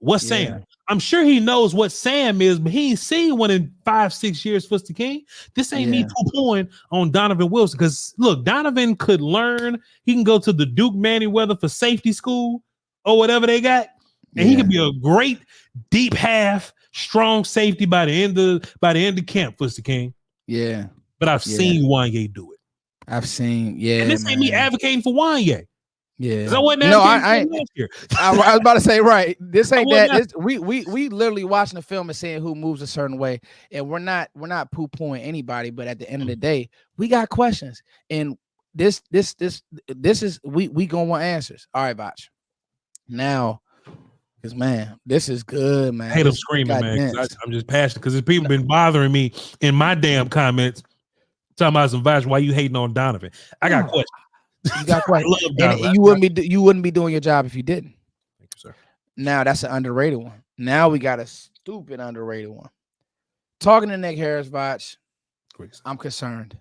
What's Sam? I'm sure he knows what Sam is, but he ain't seen one in 5-6 years. Fuster King. This ain't me poo-pooing on Donovan Wilson because look, Donovan could learn. He can go to the Duke Manyweather for safety school or whatever they got, and he could be a great deep half. Strong safety by the end of camp, Fuster King. Yeah. But I've seen Wanye do it. I've seen, and this ain't me advocating for Wanye. Yeah. I wasn't advocating for last year. I was about to say, right. This ain't that. We literally watching the film and seeing who moves a certain way. And we're not poo-pooing anybody, but at the end of the day, we got questions. And this is we gonna want answers. All right, Voch. Now, because man, this is good, I man. hate them This screaming, got man. dense. I'm just passionate because people been bothering me in my damn comments talking about some Voch. Why you hating on Donovan? I got questions. You got I questions, love and Donovan. you wouldn't be doing your job if you didn't. Thank you, sir. Now that's an underrated one. Now we got a stupid underrated one. Talking to Nick Harris, Voch, Please. I'm concerned.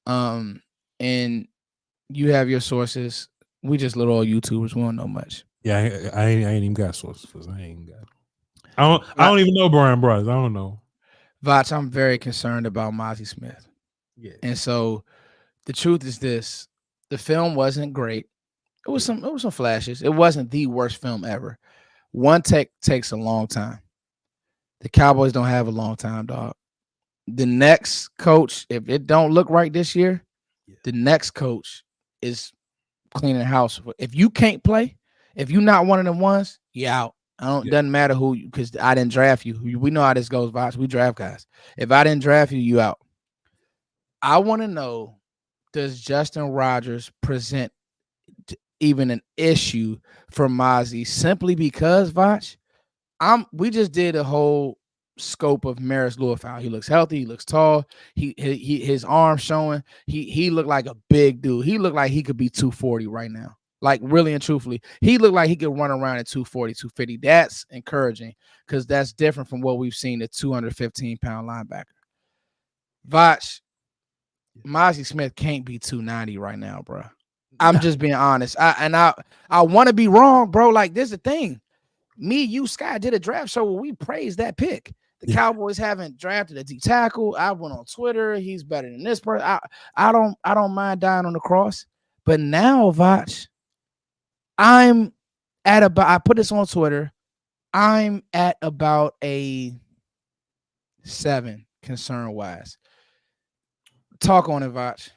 And you have your sources. We just little old YouTubers. We don't know much. Yeah, I ain't even got sources. I ain't got. I don't even know Brian Brothers. I don't know. Voch, I'm very concerned about Mazi Smith. Yeah. And so the truth is this: the film wasn't great. It was some flashes. It wasn't the worst film ever. One take takes a long time. The Cowboys don't have a long time, dog. The next coach, if it don't look right this year, the next coach is cleaning the house. If you can't play, if you're not one of them ones, you out. Doesn't matter who, because I didn't draft you. We know how this goes, Voch. We draft guys. If I didn't draft you, you out. I want to know, does Justin Rogers present even an issue for Mazi simply because, Voch, we just did a whole scope of Maris Lewis. He looks healthy, he looks tall, his arms showing, he looked like a big dude. He looked like he could be 240 right now. Like, really and truthfully, he looked like he could run around at 240, 250. That's encouraging because that's different from what we've seen, the 215-pound linebacker. Voch, Mazi Smith can't be 290 right now, bro. I'm just being honest. I want to be wrong, bro. Like, this is the thing. Me, you, Scott did a draft show where we praised that pick. The Cowboys haven't drafted a D tackle. I went on Twitter. He's better than this person. I don't mind dying on the cross. But now, Voch, I'm at about, I put this on Twitter. I'm at about a 7 concern wise. Talk on it, Voch.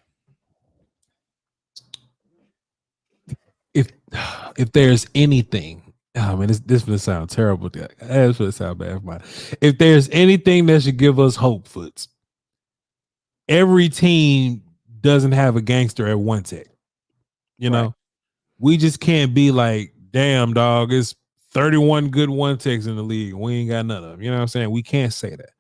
If there's anything, oh man, this would sound terrible. This would sound bad for mine. If there's anything that should give us hope, Foots, every team doesn't have a gangster at one tech. You know, we just can't be like, damn, dog, it's 31 good one techs in the league. We ain't got none of them. You know what I'm saying? We can't say that.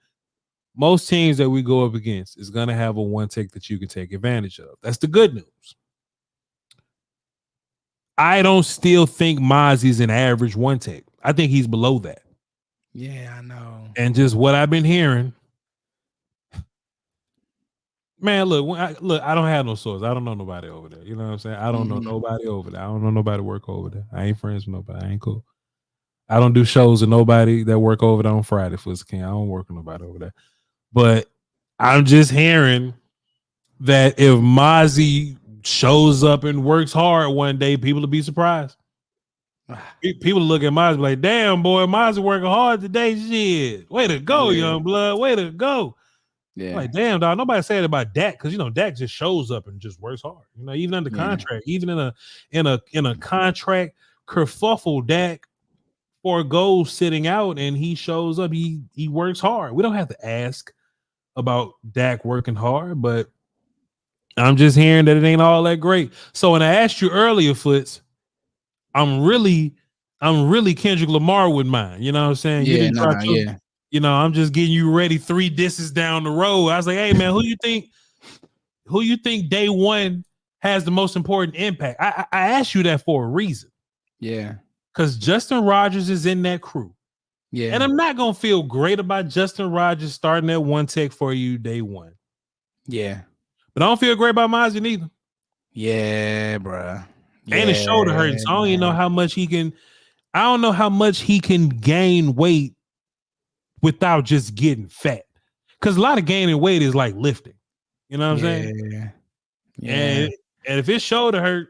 Most teams that we go up against is going to have a one tech that you can take advantage of. That's the good news. I don't still think Mazi's an average one tech. I think he's below that. Yeah, I know. And just what I've been hearing, man, look, I don't have no source. I don't know nobody over there. You know what I'm saying? I don't know nobody over there. I don't know nobody work over there. I ain't friends with nobody. I ain't cool. I don't do shows with nobody that work over there on Friday for King. I don't work with nobody over there. But I'm just hearing that if Mazi shows up and works hard one day, people will be surprised. People look at Mazi like, damn, boy, Mazi working hard today. Shit. Way to go, young blood. Way to go. Yeah. Like, damn, dog. Nobody said it about Dak because Dak just shows up and just works hard. Even under contract, even in a contract kerfuffle, Dak forgoes sitting out and he shows up. He works hard. We don't have to ask about Dak working hard, but I'm just hearing that it ain't all that great. So when I asked you earlier, Foots, I'm really Kendrick Lamar with mine. You know what I'm saying? Yeah, I'm just getting you ready 3 disses down the road. I was like, hey man, who you think day one has the most important impact? I asked you that for a reason. Yeah. Because Justin Rogers is in that crew. Yeah. And I'm not gonna feel great about Justin Rogers starting at one tech for you day one. Yeah. But I don't feel great about Mazi neither. Yeah, bro. Yeah, and his shoulder hurting. So I don't even know how much he can. I don't know how much he can gain weight without just getting fat. Because a lot of gaining weight is like lifting. You know what I'm saying? Yeah. And if his shoulder hurt,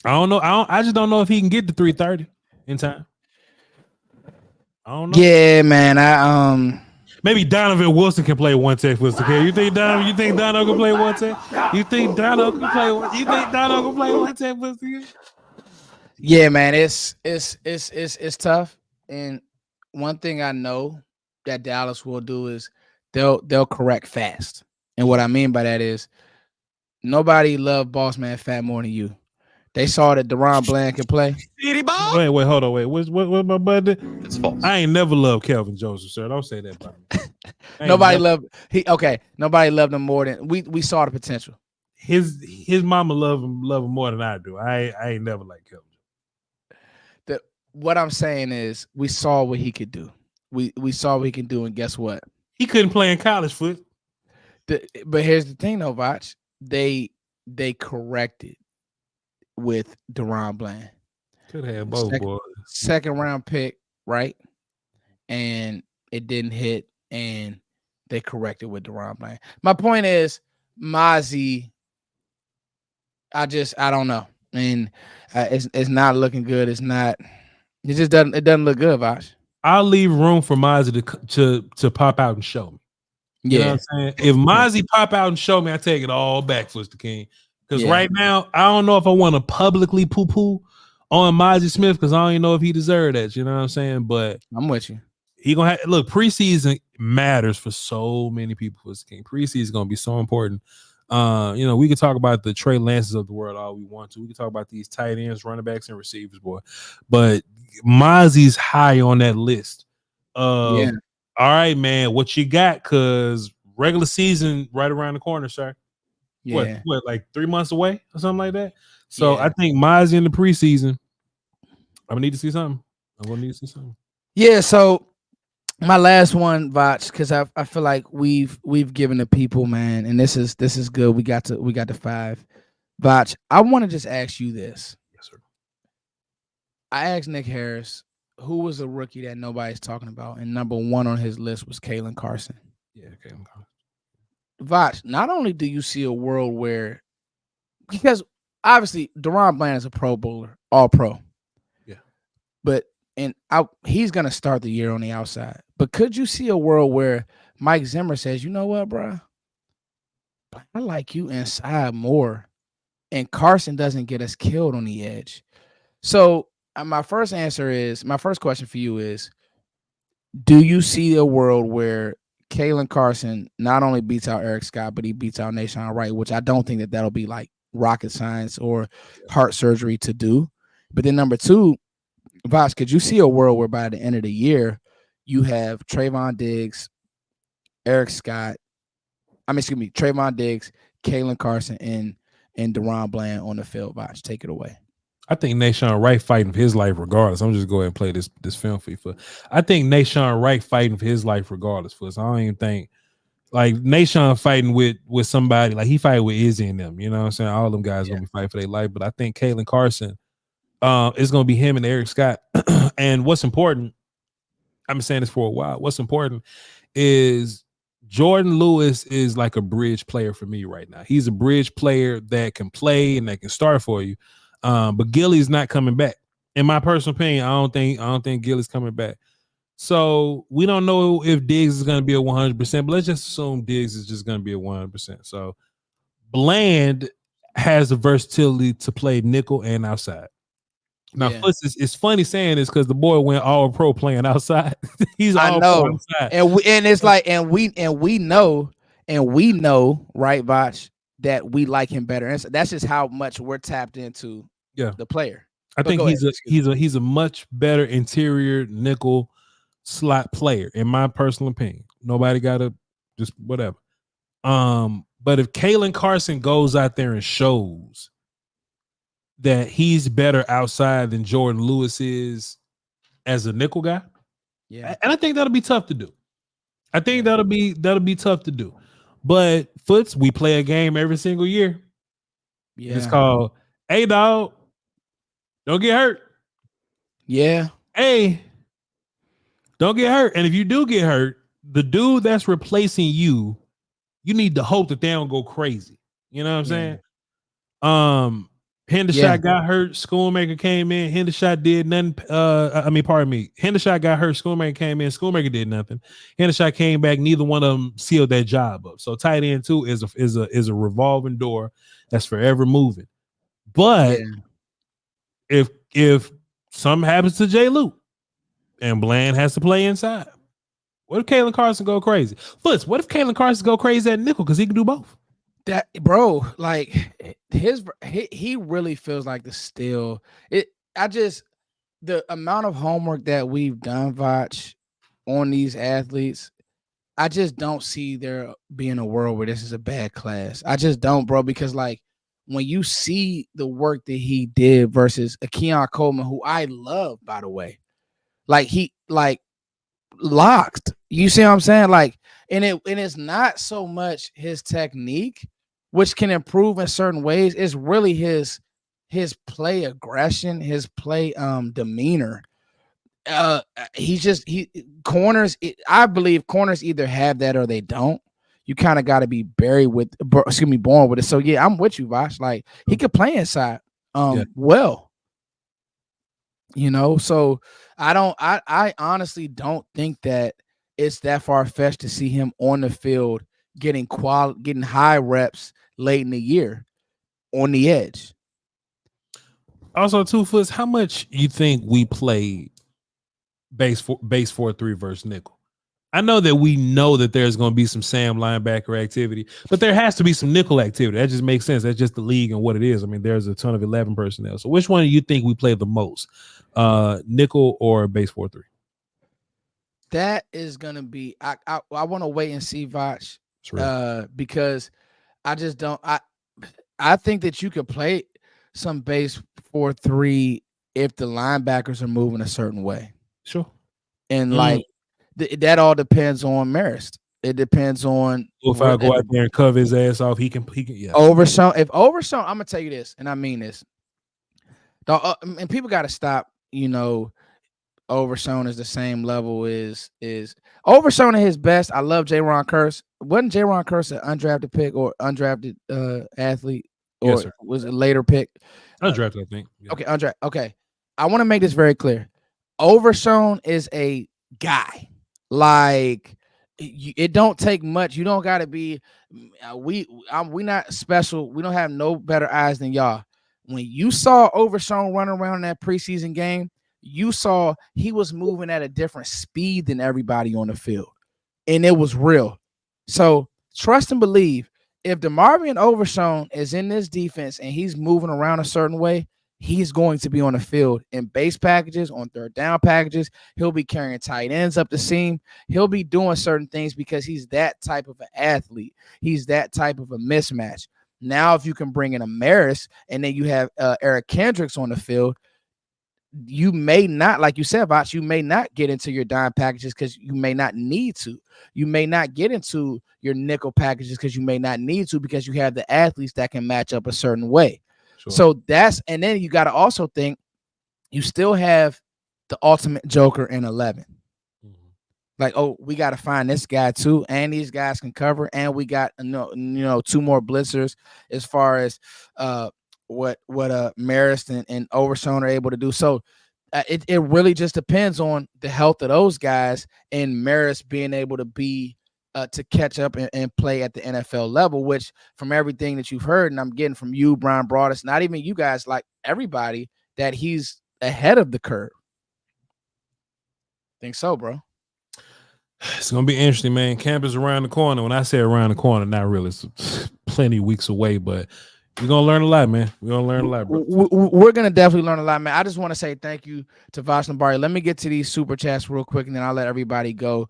I don't know. I just don't know if he can get to 330 in time. I don't know. Yeah, man. Maybe Donovan Wilson can play one tech for the You think Donovan can play one tech? You think Donovan can play one tech for the Yeah, man. It's tough. And one thing I know that Dallas will do is they'll correct fast. And what I mean by that is Nobody loved Boss Man Fat more than you. They saw that Deron Bland could play. Wait, hold on, wait. What my buddy? It's false. I ain't never loved Kelvin Joseph, sir. Don't say that about me. Nobody loved Nobody loved him more than we saw the potential. His mama love him more than I do. I ain't never liked Kelvin. What I'm saying is we saw what he could do. We saw what he can do, and guess what? He couldn't play in college, Foot. But here's the thing, though, Voch. They corrected with Deron Bland. Could have both boys. Second round pick, right? And it didn't hit, and they corrected with Deron Bland. My point is, Mazi, I don't know. And it's not looking good. It just doesn't look good, Voch. I'll leave room for Mazi to pop out and show me. You know what I'm saying? If Mazi pop out and show me, I take it all back, Foster King. Because right now, I don't know if I want to publicly poo-poo on Mazi Smith because I don't even know if he deserved that. You know what I'm saying? But I'm with you. He gonna look. Preseason matters for so many people. Foster King. Preseason is gonna be so important. We could talk about the Trey Lances of the world all we want to. We can talk about these tight ends, running backs, and receivers, boy. But Mazi's high on that list. All right, man, what you got? Because regular season right around the corner, sir. Yeah. What, like 3 months away or something like that? So I think Mazi in the preseason, I'm gonna need to see something. Yeah, so my last one, Voch, because I feel like we've given the people, man, and this is good. We got to 5. Voch, I want to just ask you this. Yes, sir. I asked Nick Harris, who was a rookie that nobody's talking about, and number 1 on his list was Kalen Carson. Yeah, Kalen Carson. Voch, not only do you see a world where, because obviously Deron Bland is a Pro Bowler, all pro. Yeah. But he's going to start the year on the outside. But could you see a world where Mike Zimmer says, you know what, bro? I like you inside more. And Carson doesn't get us killed on the edge. So my first question for you is, do you see a world where Kalen Carson not only beats out Eric Scott, but he beats out Nahshon Wright, which I don't think that'll be like rocket science or heart surgery to do. But then number 2, Voch, could you see a world where by the end of the year you have Trayvon Diggs, Trayvon Diggs, Kalen Carson, and Deron Bland on the field? Voch, take it away. I think Nahshon Wright fighting for his life regardless. I'm just going and play this film for you. I think Nahshon Wright fighting for his life regardless. I don't even think like Nahshon fighting with somebody like he fight with Izzy and them. You know what I'm saying? All them guys gonna be fighting for their life. But I think Kalen Carson, it's gonna be him and Eric Scott. And what's important, I've been saying this for a while. What's important is Jordan Lewis is like a bridge player for me right now. He's a bridge player that can play and that can start for you. But Gilly's not coming back. In my personal opinion, I don't think Gilly's coming back. So we don't know if Diggs is going to be a 100%, but let's just assume Diggs is just going to be a 100%. So Bland has the versatility to play nickel and outside. Now, it's funny saying this because the boy went all pro playing outside. He's all pro outside, we know, right, Voch, that we like him better. And that's just how much we're tapped into the player. I think he's a much better interior nickel slot player, in my personal opinion. Nobody got to just whatever. But if Kalen Carson goes out there and shows that he's better outside than Jordan Lewis is as a nickel guy, and I think that'll be tough to do. That'll be tough to do. But Foots, we play a game every single year. Yeah, it's called, hey dog, don't get hurt. Yeah. Hey, don't get hurt. And if you do get hurt, the dude that's replacing you need to hope that they don't go crazy. You know what I'm saying? Hendershot got hurt. Schoonmaker came in. Hendershot did nothing. Hendershot got hurt. Schoonmaker came in. Schoonmaker did nothing. Hendershot came back. Neither one of them sealed that job up. So tight end 2 is a revolving door that's forever moving. But if something happens to Jay Luke and Bland has to play inside, what if Kalen Carson go crazy? Foots, what if Kalen Carson go crazy at nickel because he can do both? That bro, like he really feels like the still. It. I just the amount of homework that we've done, Voch, on these athletes. I just don't see there being a world where this is a bad class. I just don't, bro, because like when you see the work that he did versus a Keon Coleman, who I love, by the way, like he like locked. You see what I'm saying? Like, and it's not so much his technique, which can improve in certain ways. It's really his play aggression, his play demeanor. He's just he corners. I believe corners either have that or they don't. You kind of got to be buried with, born with it. So yeah, I'm with you, Vosh. Like he could play inside, Yeah. well, So I honestly don't think that it's that far fetched to see him on the field getting high reps late in the year on the edge. Also, 2 Foots, how much you think we played base 4-3 versus nickel? I know that there's going to be some Sam linebacker activity, but there has to be some nickel activity. That just makes sense. That's just the league and what it is. I mean, there's a ton of 11 personnel. So which one do you think we play the most? Nickel or base 4-3? That is gonna be. I want to wait and see, Voch, because I just don't. I think that you could play some base 4-3 if the linebackers are moving a certain way, Sure. and like that all depends on Marist. It depends on if I go out there and cover his ass off, he can. Yeah. Overshown. If Overshown, I'm gonna tell you this, and I mean this. And people got to stop. Overshown is the same level is Overshown at his best. I love J-Ron Curse. Wasn't J-Ron Curse an undrafted pick or undrafted athlete, or yes, sir. was it later pick? Undrafted, I think. Yeah. Okay, undrafted. Okay, I want to make this very clear. Overshown is a guy. Like it don't take much. You don't got to be. We not special. We don't have no better eyes than y'all. When you saw Overshown run around in that preseason game, you saw he was moving at a different speed than everybody on the field, and it was real. So trust and believe. If DeMarvion Overshown is in this defense and he's moving around a certain way, he's going to be on the field in base packages, on third down packages. He'll be carrying tight ends up the seam. He'll be doing certain things because he's that type of an athlete. He's that type of a mismatch. Now, if you can bring in a Maris and then you have Eric Kendricks on the field, you may not, like you said, Voch, you may not get into your dime packages because you may not need to. You may not get into your nickel packages because you may not need to, because you have the athletes that can match up a certain way. Sure. So and then you got to also think you still have the ultimate joker in 11. Mm-hmm. Like, oh, we got to find this guy too, and these guys can cover, and we got 2 more blitzers as far as what Marist and Overshown are able to do. So it really just depends on the health of those guys and Marist being able to be to catch up and play at the NFL level, which from everything that you've heard, and I'm getting from you, Brian Broadus, not even you guys, like everybody, that he's ahead of the curve. Think so, bro? It's going to be interesting, man. Camp is around the corner. When I say around the corner, not really. It's plenty of weeks away, but we're going to learn a lot, man. We're going to learn a lot, bro. We're going to definitely learn a lot, man. I just want to say thank you to Voch Lombardi. Let me get to these super chats real quick, and then I'll let everybody go.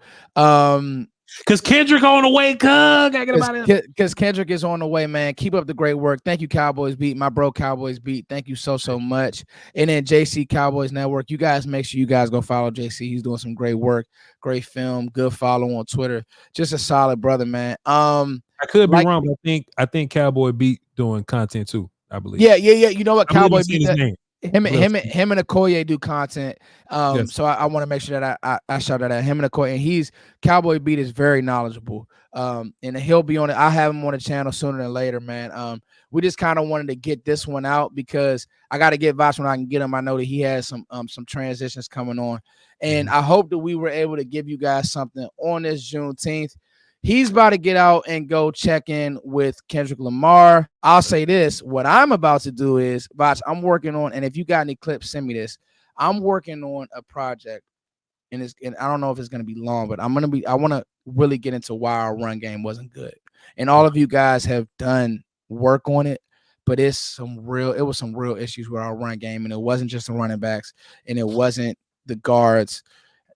Because Kendrick on the way, because Kendrick is on the way, man. Keep up the great work. Thank you, Cowboys Beat. My bro, Cowboys Beat. Thank you so much. And then JC Cowboys Network. You guys make sure you guys go follow JC. He's doing some great work, great film, good follow on Twitter. Just a solid brother, man. I could be wrong, but I think Cowboy Beat doing content too, I believe. Yeah. You know what? Cowboy Beat. Him and Okoye do content. Yes. So I want to make sure that I shout out at him and Okoye. And Cowboy Beat is very knowledgeable. And he'll be on it. I'll have him on the channel sooner than later, man. We just kind of wanted to get this one out because I got to get Voch when I can get him. I know that he has some transitions coming on. And I hope that we were able to give you guys something on this Juneteenth. He's about to get out and go check in with Kendrick Lamar. I'll say this. What I'm about to do is, Voch, I'm working on, and if you got any clips, send me this. I'm working on a project, and I don't know if it's going to be long, but I want to really get into why our run game wasn't good. and all of you guys have done work on it. But it was some real issues with our run game, and it wasn't just the running backs, and it wasn't the guards.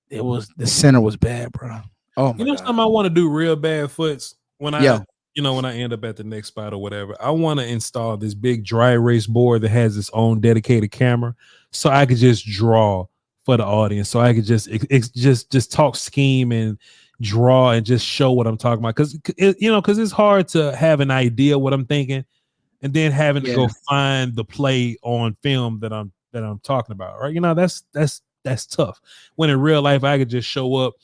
It was the center was bad, bro. Oh my god. Something I want to do real bad, Foots, when Yeah. when I end up at the next spot or whatever, I want to install this big dry erase board that has its own dedicated camera, so I could just draw for the audience, so I could just talk scheme and draw and just show what I'm talking about, because it's hard to have an idea what I'm thinking and then having to go find the play on film that I'm talking about, right? That's tough. When in real life I could just show up,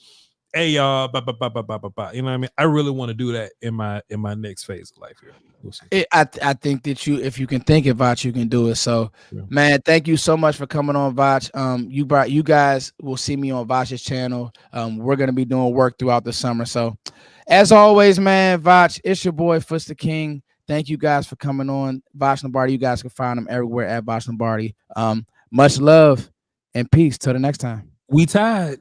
hey y'all, bah, bah, bah, bah, bah, bah, bah. You know what I mean? I really want to do that in my next phase of life here. We'll see. I think that if you can think it, Voch, you can do it. So, man, thank you so much for coming on, Voch. You guys will see me on Voch's channel. We're gonna be doing work throughout the summer. So, as always, man, Voch, it's your boy Foots the King. Thank you guys for coming on. Voch Lombardi. You guys can find him everywhere at Voch Lombardi. Much love and peace. Till the next time. We tied.